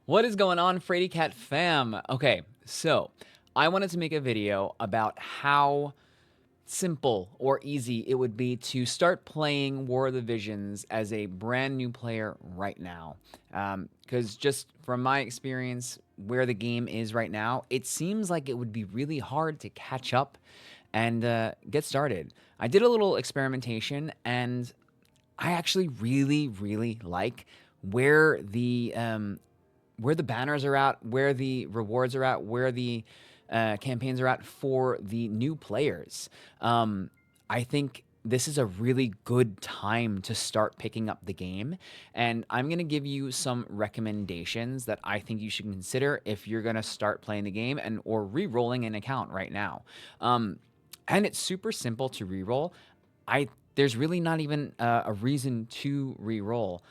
What is going on, Frady Cat fam? Okay, so I wanted to make a video about how simple or easy it would be to start playing War of the Visions as a brand new player right now. Because just from my experience, where the game is right now, it seems like it would be really hard to catch up and get started. I did a little experimentation and I actually really like where the banners are at, where the rewards are at, where the campaigns are at for the new players. I think this is a really good time to start picking up the game. And I'm going to give you some recommendations that I think you should consider if you're going to start playing the game and or re-rolling an account right now. And it's super simple to re-roll. There's really not even a reason to re-roll.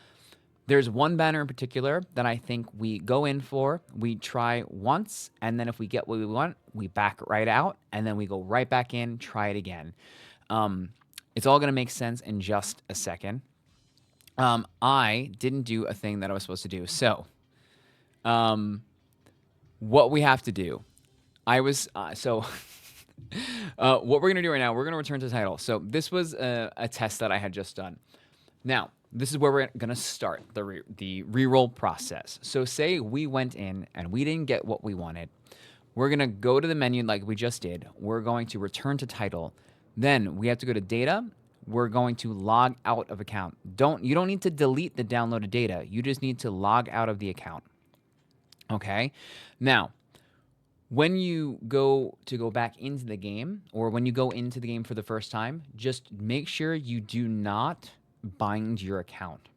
There's one banner in particular that I think we go in for, we try once, and then if we get what we want, we back right out, and then we go right back in, try it again. It's all going to make sense in just a second. I didn't do a thing that I was supposed to do. So, what we have to do, I was, what we're going to do right now, we're going to return to the title. So, this was a test that I had just done. Now, this is where we're going to start the reroll process. So say we went in and we didn't get what we wanted. We're going to go to the menu like we just did. We're going to return to title. Then we have to go to data. We're going to log out of account. You don't need to delete the downloaded data. You just need to log out of the account. Okay? Now, when you go back into the game, or when you go into the game for the first time, just make sure you do not bind your account.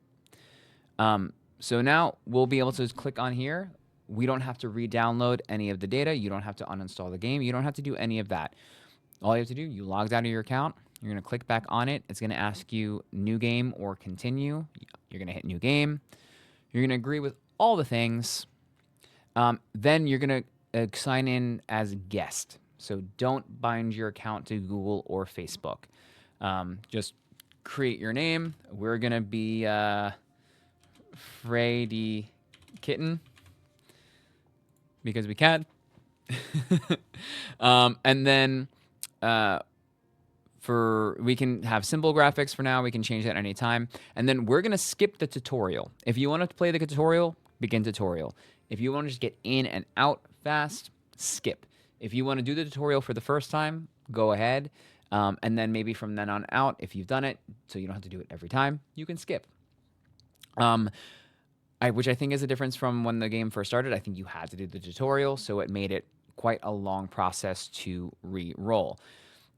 So now we'll be able to just click on here. We don't have to re-download any of the data. You don't have to uninstall the game. You don't have to do any of that. All you have to do, you logged out of your account. You're going to click back on it. It's going to ask you new game or continue. You're going to hit new game. You're going to agree with all the things. Then you're going to sign in as guest. So don't bind your account to Google or Facebook. Just create your name. We're going to be Freddy Kitten because we can. And then we can have simple graphics for now. We can change that at any time. And then we're going to skip the tutorial. If you want to play the tutorial, begin tutorial. If you want to just get in and out fast, skip. If you want to do the tutorial for the first time, go ahead. And then maybe from then on out, if you've done it, so you don't have to do it every time, you can skip. Which I think is a difference from when the game first started. I think you had to do the tutorial, so it made it quite a long process to re-roll.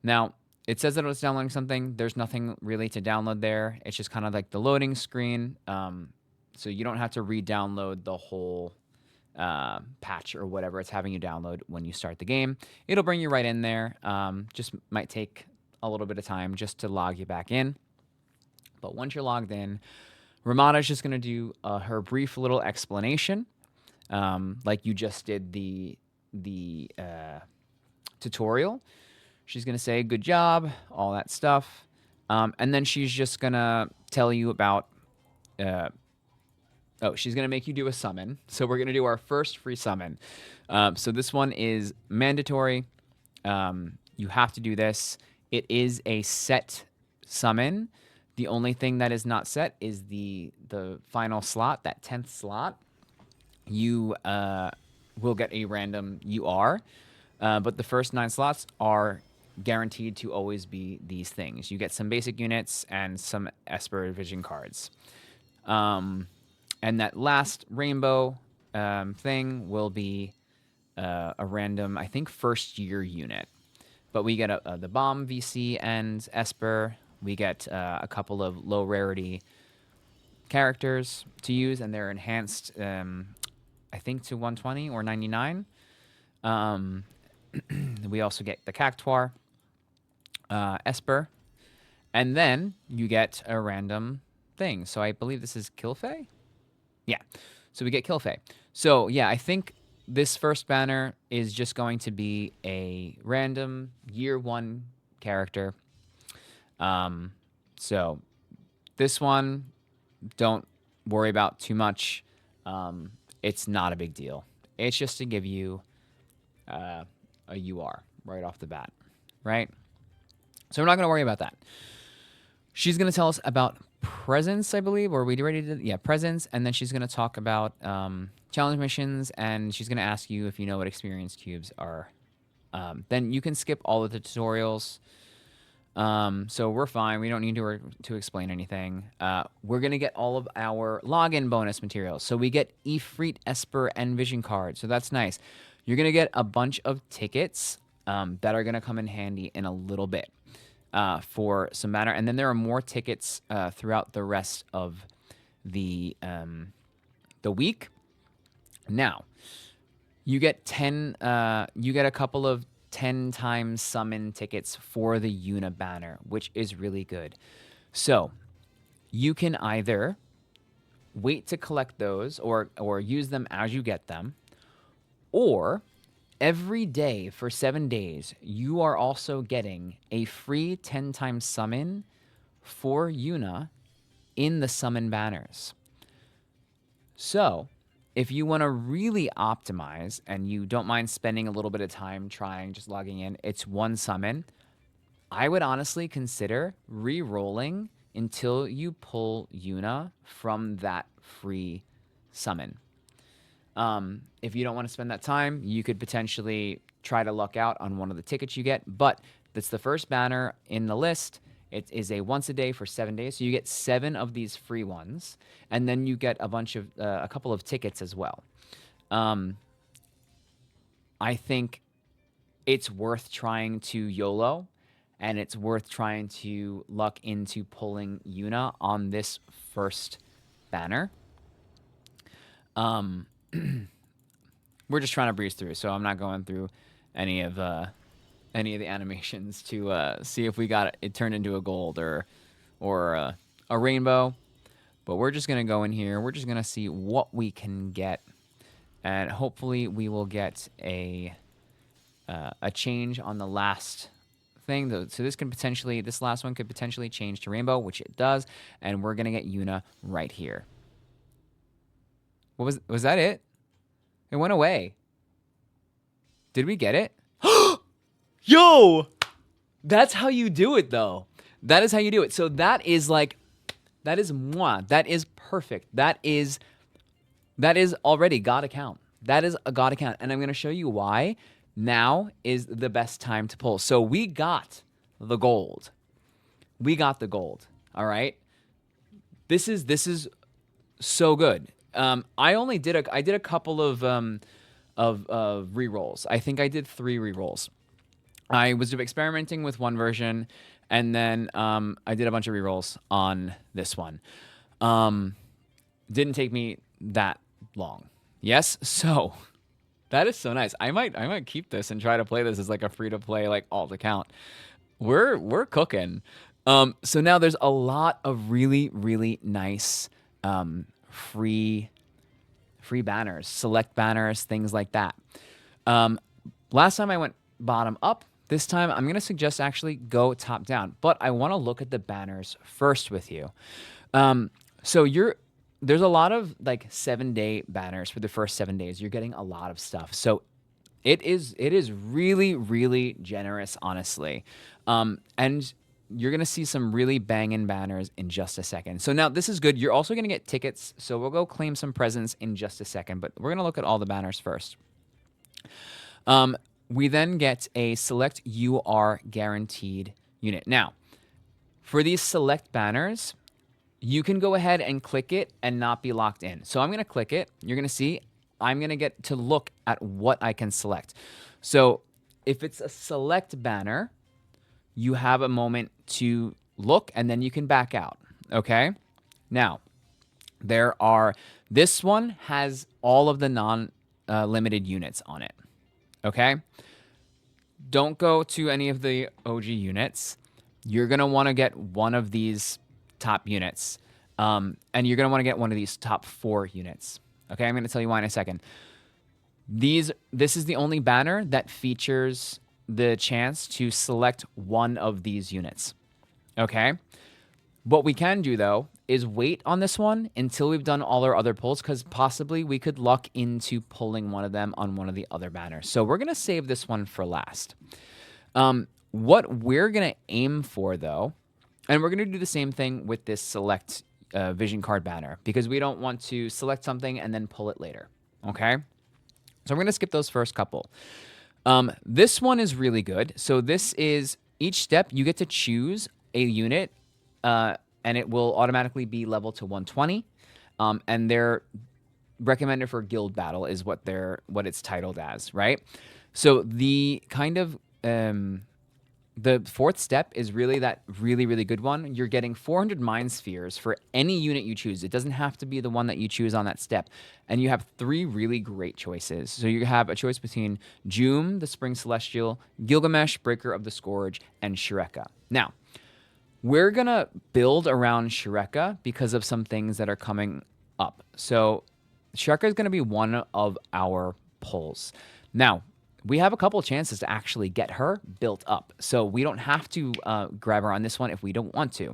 Now, it says that it was downloading something. There's nothing really to download there. It's just kind of like the loading screen. So you don't have to re-download the whole patch or whatever it's having you download when you start the game. It'll bring you right in there. Just might take a little bit of time just to log you back in. But once you're logged in, Ramada's just going to do her brief little explanation, like you just did the tutorial. She's going to say, good job, all that stuff. And then she's just going to tell you about... she's going to make you do a summon. So we're going to do our first free summon. So this one is mandatory. You have to do this. It is a set summon. The only thing that is not set is the final slot, that 10th slot. You will get a random UR, but the first 9 slots are guaranteed to always be these things. You get some basic units and some Esper Vision cards. And that last rainbow thing will be a random, I think, first year unit. But we get the Bomb VC and Esper. We get a couple of low rarity characters to use, and they're enhanced, I think, to 120 or 99. We also get the Cactuar, Esper, and then you get a random thing. So I believe this is Kilfei? Yeah. So we get Kilfei. So yeah, I think this first banner is just going to be a random year 1 character. So this one, don't worry about too much. it's not a big deal. It's just to give you a UR right off the bat, right? So we're not going to worry about that. She's going to tell us about presents, I believe, or are we ready to? Yeah, presents. And then she's going to talk about challenge missions, and she's going to ask you if you know what experience cubes are. Then you can skip all of the tutorials. So we're fine. We don't need to explain anything. We're going to get all of our login bonus materials. So we get Ifrit, Esper, and Vision cards. So that's nice. You're going to get a bunch of tickets that are going to come in handy in a little bit for some banner. And then there are more tickets throughout the rest of the week. Now, you get 10. You get a couple of 10 times summon tickets for the Una banner, which is really good. So you can either wait to collect those or use them as you get them, or every day for 7 days, you are also getting a free 10 times summon for Una in the summon banners. So if you want to really optimize and you don't mind spending a little bit of time trying, just logging in, it's one summon. I would honestly consider re-rolling until you pull Una from that free summon. If you don't want to spend that time, you could potentially try to luck out on one of the tickets you get, but that's the first banner in the list. It is a once a day for 7 days. So you get 7 of these free ones, and then you get a couple of tickets as well. I think it's worth trying to YOLO, and it's worth trying to luck into pulling Una on this first banner. We're just trying to breeze through, so I'm not going through any of the animations to see if we got it turned into a gold or a rainbow. But we're just gonna go in here. We're just gonna see what we can get, and hopefully we will get a change on the last thing. So this last one could potentially change to rainbow, which it does, and we're gonna get Una right here. Was that it? It went away. Did we get it? Yo! That's how you do it, though. That is how you do it. So that is moi. That is perfect. That is already God account. That is a God account. And I'm going to show you why now is the best time to pull. So we got the gold. We got the gold. All right. This is so good. I did a couple of rerolls. I think I did 3 rerolls. I was experimenting with one version, and then I did a bunch of rerolls on this one. Didn't take me that long. Yes, so that is so nice. I might keep this and try to play this as like a free to play like alt account. We're cooking. So now there's a lot of really nice free banners, select banners, things like that. Last time I went bottom up. This time I'm going to suggest actually go top down, but I want to look at the banners first with you. So there's a lot of like 7-day banners for the first 7 days. You're getting a lot of stuff. So it is really generous, honestly. And you're going to see some really banging banners in just a second. So now this is good. You're also going to get tickets. So we'll go claim some presents in just a second, but we're going to look at all the banners first. We then get a select UR guaranteed unit. Now, for these select banners, you can go ahead and click it and not be locked in. So I'm going to click it. You're going to see I'm going to get to look at what I can select. So if it's a select banner, you have a moment to look and then you can back out. Okay. Now, this one has all of the non-limited units on it. Okay. Don't go to any of the OG units. You're going to want to get one of these top units. And you're going to want to get one of these top 4 units. Okay. I'm going to tell you why in a second. This is the only banner that features the chance to select one of these units. Okay. What we can do though is wait on this one until we've done all our other pulls, because possibly we could luck into pulling one of them on one of the other banners. So we're going to save this one for last. What we're going to aim for, though, and we're going to do the same thing with this select vision card banner, because we don't want to select something and then pull it later, okay? So I'm going to skip those first couple. This one is really good. So this is, each step you get to choose a unit, and it will automatically be level to 120. And they're recommended for guild battle is what it's titled as, right? So the kind of the fourth step is really that really good one. You're getting 400 mind spheres for any unit you choose. It doesn't have to be the one that you choose on that step. And you have 3 really great choices. So you have a choice between Joom, the Spring Celestial, Gilgamesh, Breaker of the Scourge, and Shreka. Now, we're going to build around Shreka because of some things that are coming up. So Shreka is going to be one of our pulls. Now, we have a couple chances to actually get her built up. So we don't have to grab her on this one if we don't want to.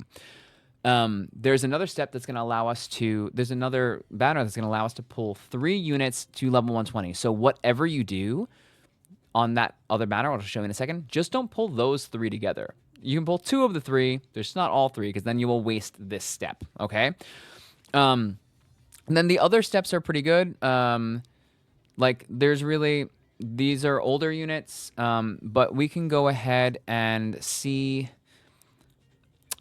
There's another step that's going to allow us to, there's another banner that's going to allow us to pull 3 units to level 120. So whatever you do on that other banner, I'll show you in a second, just don't pull those 3 together. You can pull 2 of the 3. There's not all 3, because then you will waste this step, okay? And then the other steps are pretty good. Like, there's really, these are older units, but we can go ahead and see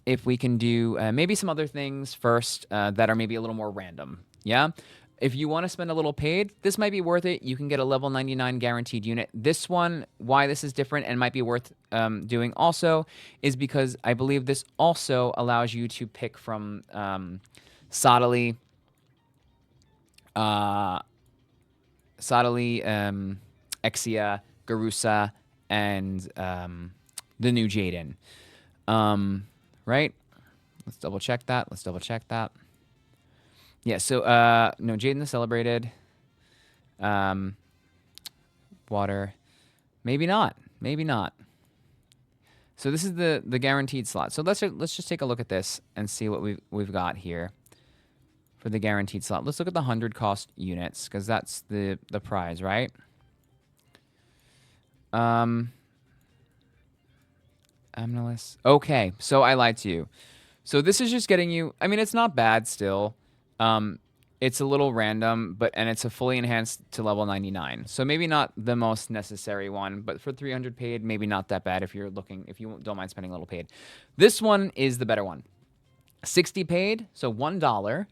if we can do maybe some other things first that are maybe a little more random, yeah? If you want to spend a little paid, this might be worth it. You can get a level 99 guaranteed unit. This one, why this is different and might be worth doing also, is because I believe this also allows you to pick from Sodali, Exia, Garusa, and the new Jaden. Right? Let's double check that. Yeah, so, no, Jaden the Celebrated. Water. Maybe not. So this is the guaranteed slot. So let's just take a look at this and see what we've got here for the guaranteed slot. Let's look at the 100 cost units, because that's the prize, right? Amnelis. Okay, so I lied to you. So this is just getting you, I mean, it's not bad still. It's a little random, and it's a fully enhanced to level 99. So maybe not the most necessary one, but for 300 paid, maybe not that bad if you don't mind spending a little paid. This one is the better one. 60 paid, so $1.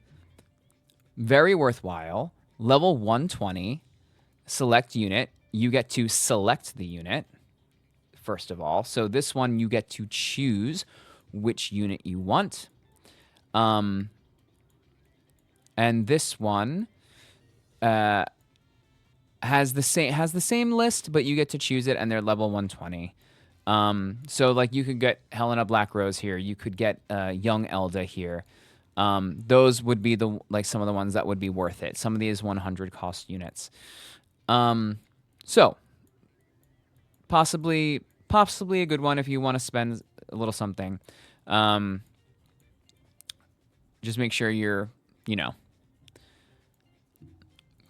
Very worthwhile. Level 120, select unit. You get to select the unit, first of all. So this one, you get to choose which unit you want. And this one has the same list, but you get to choose it, and they're level 120. So like you could get Helena Blackrose here. You could get Young Elda here. Those would be some of the ones that would be worth it. Some of these 100 cost units. So possibly a good one if you want to spend a little something. Just make sure you're,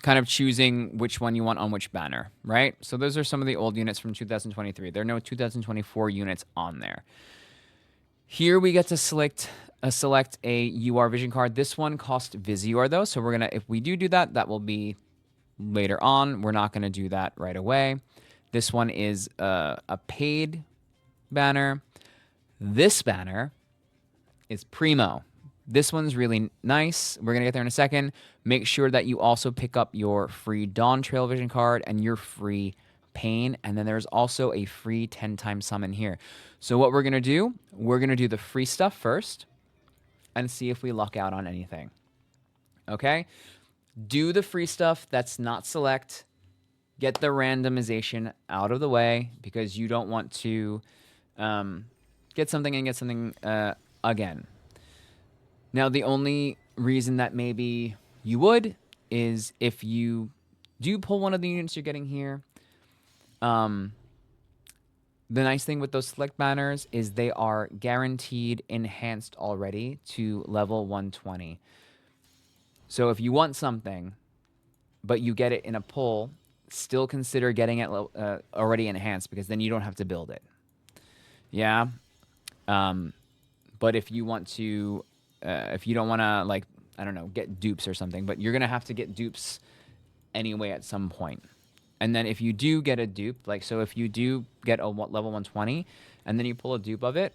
kind of choosing which one you want on which banner, right? So those are some of the old units from 2023. There are no 2024 units on there. Here we get to select a UR vision card. This one costs Visiore though, so if we do that, that will be later on. We're not gonna do that right away. This one is a paid banner. This banner is primo. This one's really nice. We're going to get there in a second. Make sure that you also pick up your free Dawn Trail Vision card and your free Pain. And then there's also a free 10-time summon here. So what we're going to do the free stuff first and see if we luck out on anything. Okay? Do the free stuff that's not select. Get the randomization out of the way, because you don't want to get something again. Now, the only reason that maybe you would is if you do pull one of the units you're getting here, The nice thing with those select banners is they are guaranteed enhanced already to level 120. So if you want something, but you get it in a pull, still consider getting it already enhanced, because then you don't have to build it. Yeah. But if you want to, if you don't want to, like, I don't know, get dupes or something, but you're going to have to get dupes anyway at some point. And then if you do get a dupe, like, so if you do get a level 120 and then you pull a dupe of it,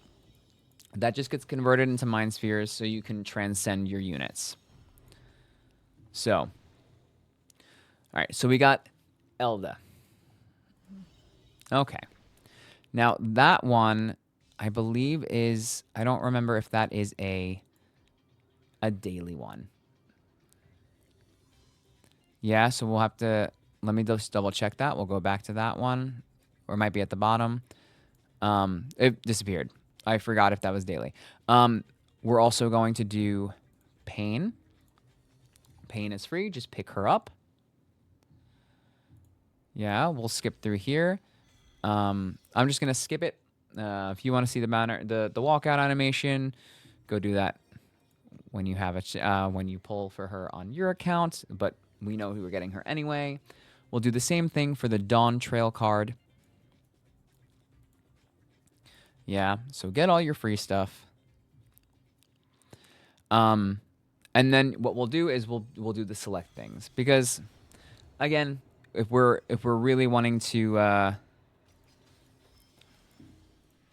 that just gets converted into mind spheres so you can transcend your units. So, all right, so we got Elda. Okay. Now that one, I believe is, I don't remember if that is a daily one. Yeah, so we'll have to, let me just double check that. We'll go back to that one, or it might be at the bottom. It disappeared. I forgot if that was daily. We're also going to do Pain. Pain is free. Just pick her up. Yeah, we'll skip through here. I'm just going to skip it. If you want to see the banner, the walkout animation, go do that when you have when you pull for her on your account. But we know who we're getting her anyway. We'll do the same thing for the Dawn Trail card. Yeah, so get all your free stuff. And then what we'll do is we'll do the select things, because again, if we're really wanting to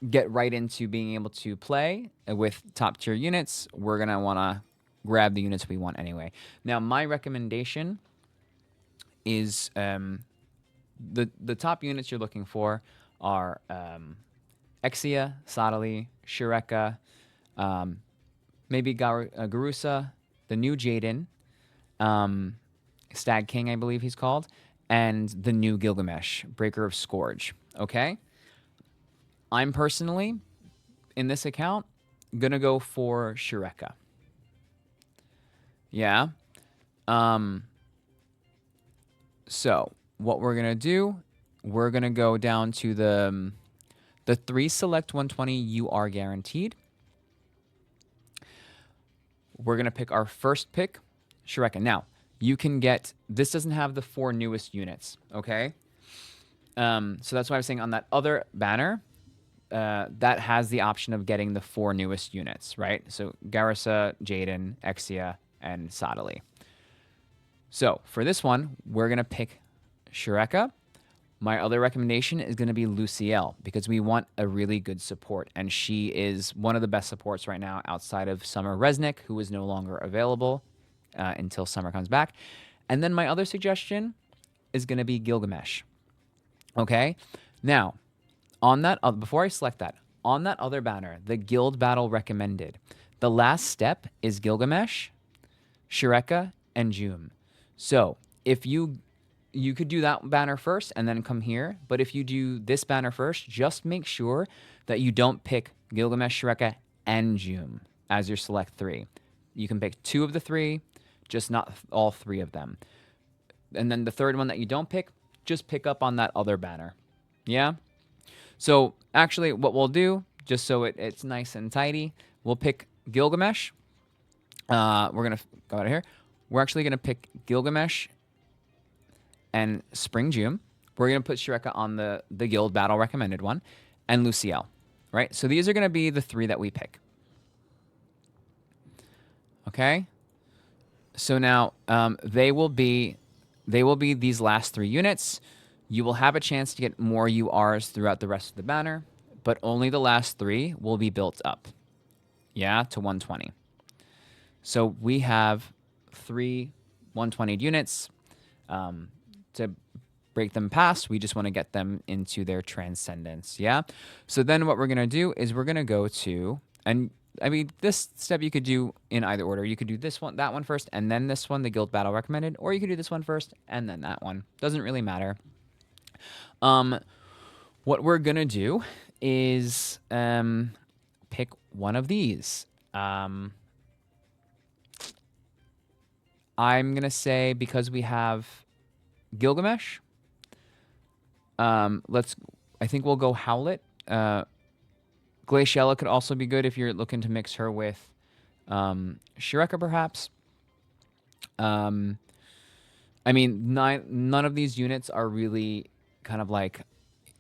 get right into being able to play with top tier units, we're gonna want to grab the units we want anyway. Now, my recommendation is the top units you're looking for are Exia, Sadali, Shureka, maybe Garusa, the new Jaden, Stag King, I believe he's called, and the new Gilgamesh, Breaker of Scourge. Okay? I'm personally, in this account, gonna go for Shureka. Yeah. So what we're gonna do, we're gonna go down to the 3 select 120 you are guaranteed. We're gonna pick our first pick, Shureka. Now, you can get, this doesn't have the 4 newest units, okay? So that's why I was saying on that other banner, that has the option of getting the 4 newest units, right? So Garissa, Jaden, Exia, and Sadali. So for this one, we're going to pick Shureka. My other recommendation is going to be Luciel, because we want a really good support, and she is one of the best supports right now outside of Summer Resnick, who is no longer available until Summer comes back. And then my other suggestion is going to be Gilgamesh. Okay? Now, on that, before I select that, on that other banner, the Guild Battle Recommended, the last step is Gilgamesh, Shureka, and Jum. So if you could do that banner first and then come here, but if you do this banner first, just make sure that you don't pick Gilgamesh, Shureka, and Jum as your select 3. You can pick 2 of the 3, just not all 3 of them. And then the third one that you don't pick, just pick up on that other banner. Yeah? So actually what we'll do, just so it's nice and tidy, we'll pick Gilgamesh. We're going to go out of here. We're actually going to pick Gilgamesh and Spring June. We're going to put Shureka on the Guild Battle Recommended one, and Luciel, right? So these are going to be the 3 that we pick. Okay? So now they will be these last 3 units. You will have a chance to get more URs throughout the rest of the banner, but only the last 3 will be built up. Yeah, to 120. So we have 3 120 units. To break them past, we just want to get them into their transcendence. Yeah. So then what we're going to do is we're going to go to, and I mean, this step you could do in either order. You could do this one, that one first, and then this one, the Guild Battle Recommended, or you could do this one first and then that one. Doesn't really matter. What we're going to do is pick one of these. I'm going to say, because we have Gilgamesh, I think we'll go Howlet Glaciella could also be good if you're looking to mix her with Shureka, perhaps. I mean, none of these units are really kind of like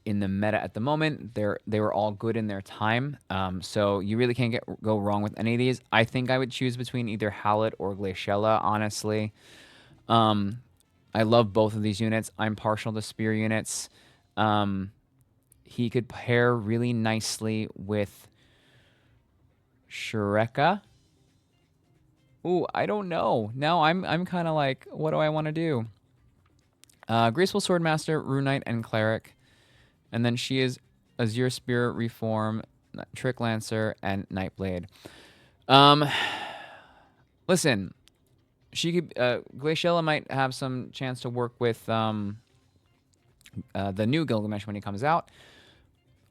in the meta at the moment. They were all good in their time, so you really can't go wrong with any of these. I think I would choose between either Howlet or Glaciella, honestly. I love both of these units. I'm partial to spear units. He could pair really nicely with Shureka. Ooh, I don't know. Now I'm kind of like, what do I want to do? Graceful Swordmaster, Rune Knight, and Cleric. And then she is Azure Spear, Reform, Trick Lancer, and Nightblade. Listen, she could Glaciella might have some chance to work with the new Gilgamesh when he comes out.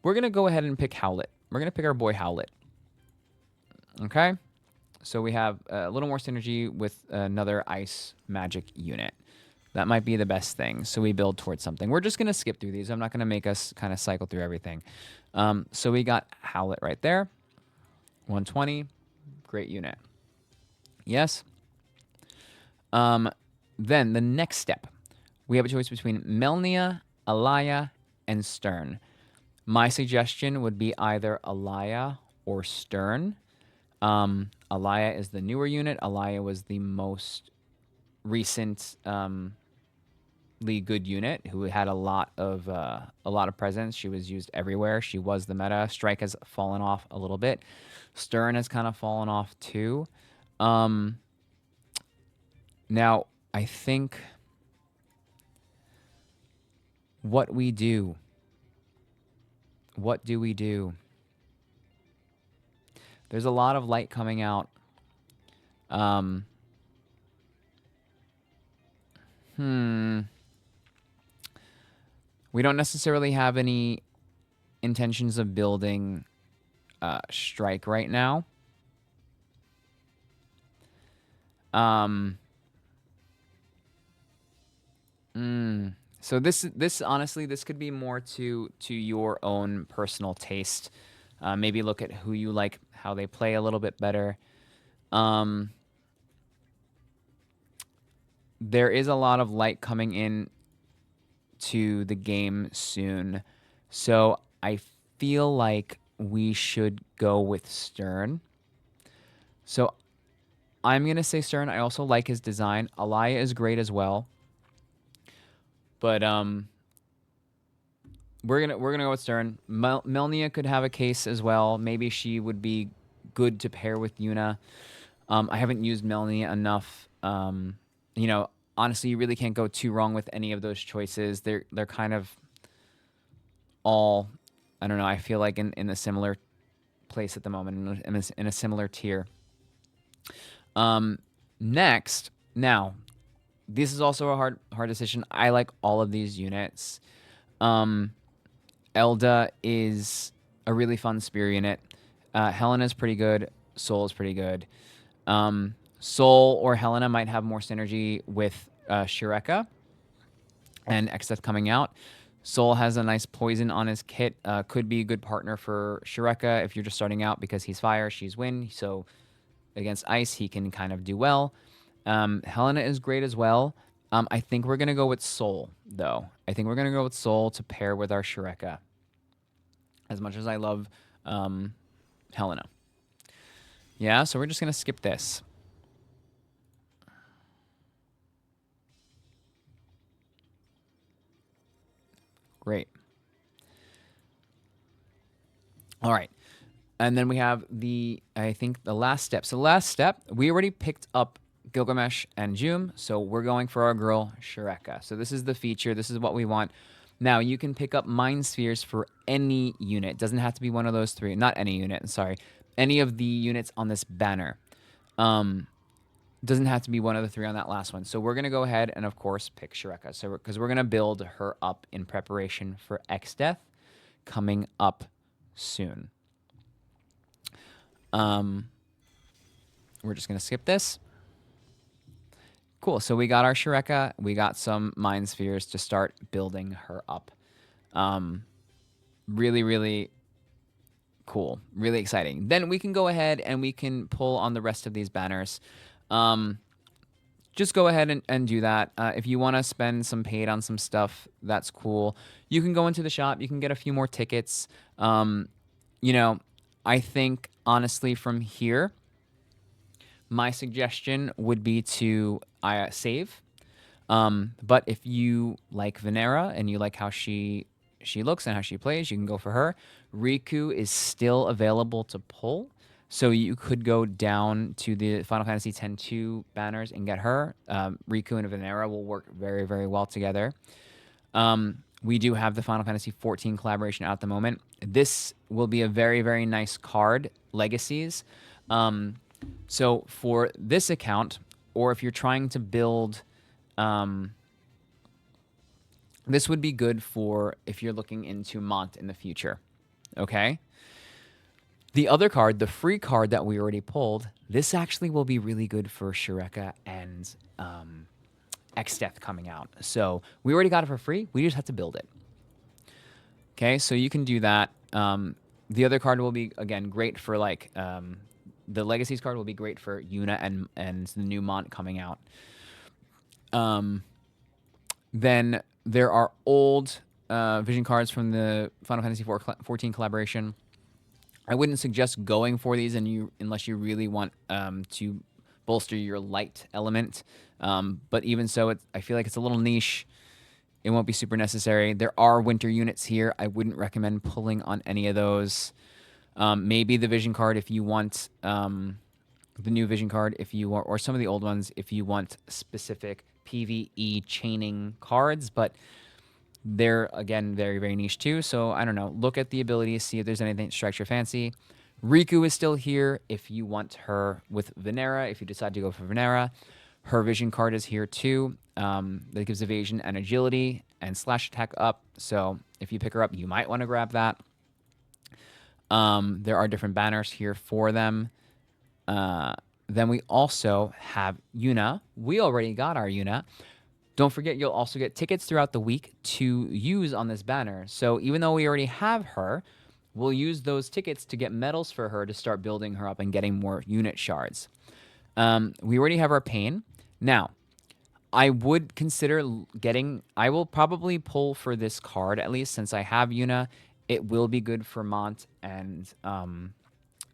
We're gonna go ahead and pick Howlet. We're gonna pick our boy Howlet. Okay, so we have a little more synergy with another ice magic unit. That might be the best thing. So we build towards something. We're just gonna skip through these. I'm not gonna make us kind of cycle through everything. So we got Howlet right there. 120, great unit. Yes. Then the next step, we have a choice between Melnia, Alaya, and Stern. My suggestion would be either Alaya or Stern. Alaya is the newer unit. Alaya was the most recent good unit who had a lot of presence. She was used everywhere. She was the meta. Strike has fallen off a little bit. Stern has kind of fallen off too. Now I think what do we do? There's a lot of light coming out. We don't necessarily have any intentions of building Strike right now. So this honestly, this could be more to your own personal taste. Maybe look at who you like, how they play a little bit better. There is a lot of light coming in to the game soon, so I feel like we should go with Stern. So I'm gonna say Stern. I also like his design. Alaya is great as well, but we're gonna go with Stern. Melnia could have a case as well. Maybe she would be good to pair with Yuna. I haven't used Melnia enough. You know, honestly, you really can't go too wrong with any of those choices. They're kind of all, I don't know, I feel like in a similar place at the moment, in a similar tier. Next, now, this is also a hard decision. I like all of these units. Elda is a really fun spear unit. Helena's pretty good. Soul is pretty good. Soul or Helena might have more synergy with Shureka and Exdeath coming out. Soul has a nice poison on his kit. Could be a good partner for Shureka if you're just starting out because he's fire, she's wind. So against ice, he can kind of do well. Helena is great as well. I think we're going to go with Soul, though. I think we're going to go with Soul to pair with our Shureka. As much as I love Helena. Yeah, so we're just going to skip this. Great. All right. And then we have I think the last step. So the last step, we already picked up Gilgamesh and Jum, so we're going for our girl, Shureka. So this is the feature. This is what we want. Now, you can pick up Mind Spheres for any unit. It doesn't have to be one of those three. Not any unit, sorry. Any of the units on this banner. Doesn't have to be one of the three on that last one. So we're going to go ahead and, of course, pick Shureka. So because we're going to build her up in preparation for Exdeath coming up soon. We're just going to skip this. Cool. So we got our Shureka. We got some Mind Spheres to start building her up. Really, really Cool. Really exciting. Then we can go ahead and we can pull on the rest of these banners. Just go ahead and do that. If you want to spend some paid on some stuff, that's cool. You can go into the shop. You can get a few more tickets. You know, I think, honestly, from here, my suggestion would be to save. But if you like Venera and you like how she looks and how she plays, you can go for her. Riku is still available to pull. So you could go down to the Final Fantasy X-2 banners and get her. Riku and Venera will work very, very well together. We do have the Final Fantasy XIV collaboration out at the moment. This will be a very, very nice card, Legacies. So for this account, or if you're trying to build, this would be good for if you're looking into Mont in the future. Okay? The other card, the free card that we already pulled, this actually will be really good for Shureka and X-Death coming out. So we already got it for free. We just have to build it. Okay, so you can do that. The other card will be, again, great for like, the Legacies card will be great for Yuna and the new Mont coming out. Then there are old vision cards from the Final Fantasy XIV collaboration. I wouldn't suggest going for these unless you really want to bolster your light element. But even so, I feel like it's a little niche. It won't be super necessary. There are winter units here. I wouldn't recommend pulling on any of those. Maybe the vision card if you want the new vision card, if you want, or some of the old ones if you want specific PvE chaining cards. But they're, again, very, very niche too. So I don't know. Look at the abilities, see if there's anything that strikes your fancy. Riku is still here if you want her with Venera. If you decide to go for Venera, her vision card is here too. That gives evasion and agility and slash attack up. So if you pick her up, you might want to grab that. There are different banners here for them. Then we also have Yuna. We already got our Yuna. Don't forget, you'll also get tickets throughout the week to use on this banner. So even though we already have her, we'll use those tickets to get medals for her to start building her up and getting more unit shards. We already have our Pain. Now, I would consider I will probably pull for this card, at least since I have Yuna. It will be good for Mont and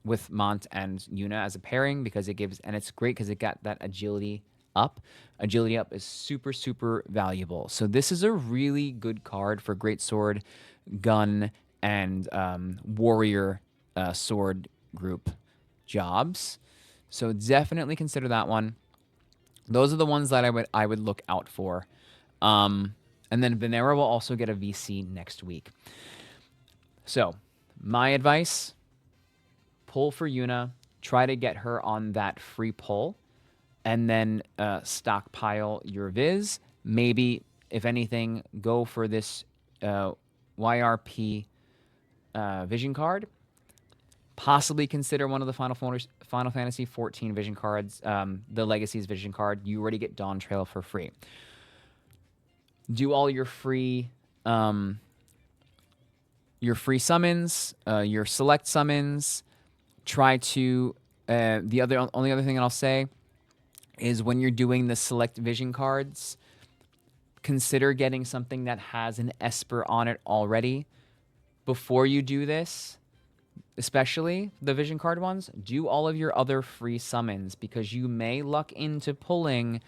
with Mont and Yuna as a pairing because it gives, and it's great because it got that agility up. Agility up is super, super valuable. So this is a really good card for greatsword, gun, and warrior sword group jobs. So definitely consider that one. Those are the ones that I would look out for. And then Venera will also get a VC next week. So my advice, pull for Yuna. Try to get her on that free pull. And then stockpile your Viz. Maybe, if anything, go for this YRP vision card. Possibly consider one of the Final Fantasy XIV vision cards, the Legacies vision card. You already get Dawn Trail for free. Do all your free summons, your select summons. Try to only other thing that I'll say is when you're doing the select vision cards, consider getting something that has an Esper on it already. Before you do this, especially the vision card ones, do all of your other free summons because you may luck into pulling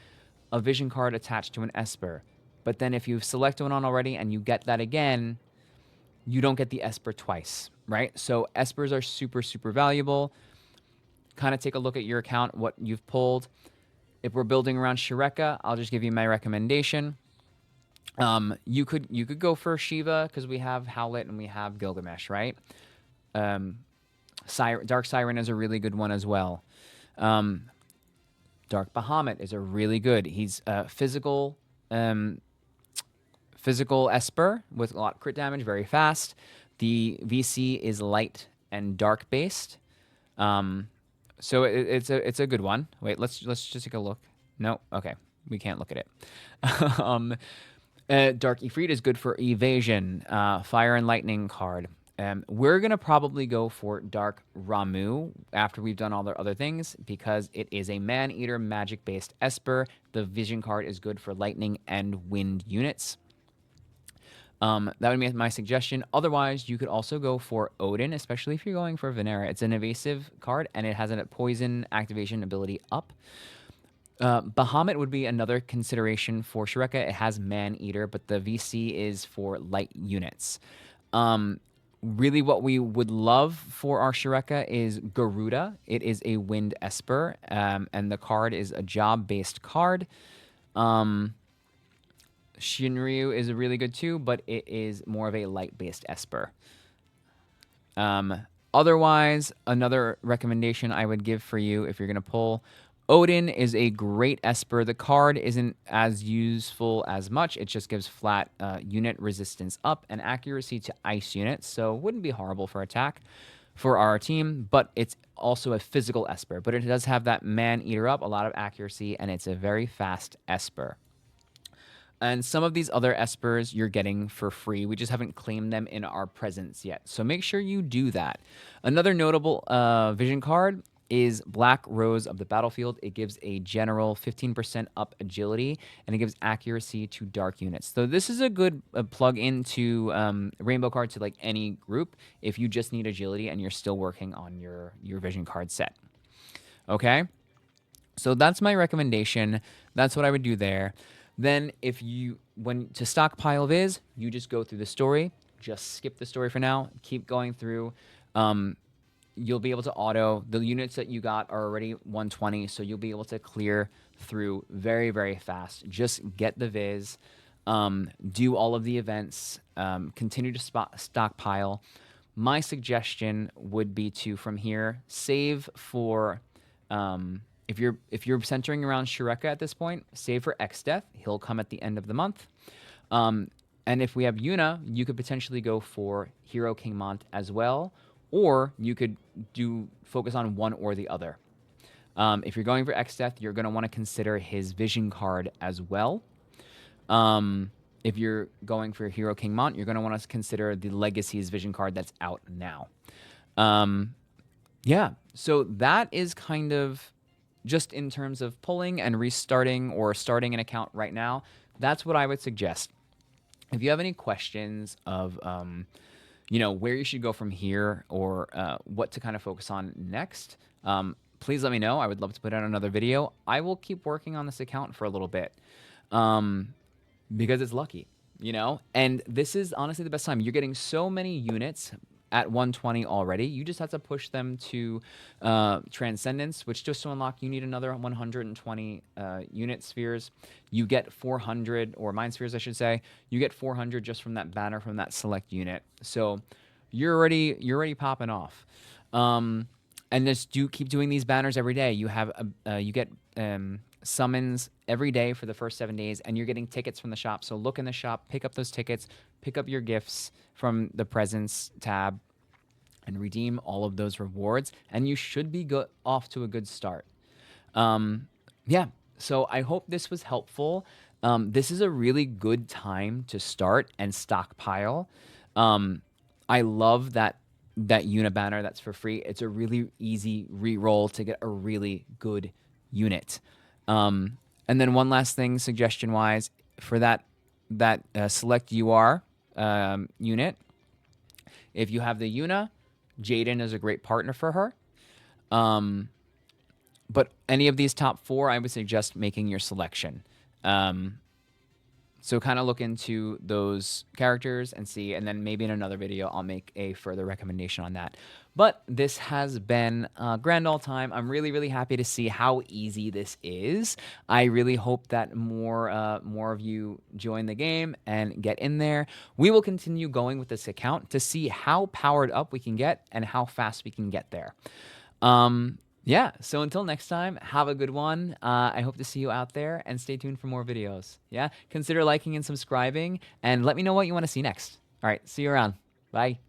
a vision card attached to an Esper. But then if you've selected one on already and you get that again, you don't get the Esper twice, right? So Espers are super, super valuable. Kind of take a look at your account, what you've pulled. If we're building around Shureka, I'll just give you my recommendation. You could go for Shiva because we have Howlet and we have Gilgamesh, right? Dark Siren is a really good one as well. Dark Bahamut is a really good. He's physical Esper with a lot of crit damage, very fast. The VC is light and dark based. So it's a good one. Wait, let's just take a look. No, okay, we can't look at it. Dark Ifrit is good for evasion, fire and lightning card. We're going to probably go for Dark Ramu after we've done all the other things because it is a Man-Eater magic-based Esper. The vision card is good for lightning and wind units. That would be my suggestion. Otherwise, you could also go for Odin, especially if you're going for Venera. It's an evasive card, and it has a poison activation ability up. Bahamut would be another consideration for Shreka. It has Man-Eater, but the VC is for light units. Really what we would love for our Shreka is Garuda. It is a wind Esper, and the card is a job-based card. Shinryu is really good too, but it is more of a light-based Esper. Otherwise, another recommendation I would give for you if you're going to pull, Odin is a great Esper. The card isn't as useful as much. It just gives flat unit resistance up and accuracy to ice units, so wouldn't be horrible for attack for our team, but it's also a physical Esper. But it does have that Man-Eater up, a lot of accuracy, and it's a very fast Esper. And some of these other Espers you're getting for free. We just haven't claimed them in our presence yet. So make sure you do that. Another notable vision card is Black Rose of the Battlefield. It gives a general 15% up agility, and it gives accuracy to dark units. So this is a good plug into Rainbow card to like any group if you just need agility and you're still working on your vision card set. Okay? So that's my recommendation. That's what I would do there. Then to stockpile Viz, you just go through the story. Just skip the story for now. Keep going through. You'll be able to auto. The units that you got are already 120, so you'll be able to clear through very, very fast. Just get the Viz. Do all of the events. Continue to stockpile. My suggestion would be to, from here, save for... If you're centering around Shreka at this point, save for X-Death. He'll come at the end of the month. And if we have Yuna, you could potentially go for Hero King Mont as well, or you could focus on one or the other. If you're going for X-Death, you're going to want to consider his vision card as well. If you're going for Hero King Mont, you're going to want to consider the Legacy's vision card that's out now. Yeah, so that is kind of... just in terms of pulling and restarting or starting an account right now, that's what I would suggest. If you have any questions of, where you should go from here or what to kind of focus on next, please let me know. I would love to put out another video. I will keep working on this account for a little bit because it's lucky, and this is honestly the best time. You're getting so many units at 120 already. You just have to push them to Transcendence, which just to unlock, you need another 120 unit spheres. You get 400, or Mind Spheres, I should say. You get 400 just from that banner from that select unit. So you're already popping off. And just keep doing these banners every day. You have you get summons every day for the first 7 days, and you're getting tickets from the shop. So look in the shop, pick up those tickets, pick up your gifts from the presents tab, and redeem all of those rewards, and you should be off to a good start. Yeah, so I hope this was helpful. This is a really good time to start and stockpile. I love that Una banner that's for free. It's a really easy reroll to get a really good unit. And then one last thing, suggestion-wise, for that select UR unit, if you have the Yuna, Jaden is a great partner for her. But any of these top 4, I would suggest making your selection. So kind of look into those characters and see, and then maybe in another video, I'll make a further recommendation on that. But this has been a grand old time. I'm really, really happy to see how easy this is. I really hope that more of you join the game and get in there. We will continue going with this account to see how powered up we can get and how fast we can get there. Yeah, so until next time, have a good one. I hope to see you out there, and stay tuned for more videos. Yeah, consider liking and subscribing, and let me know what you want to see next. All right, see you around. Bye.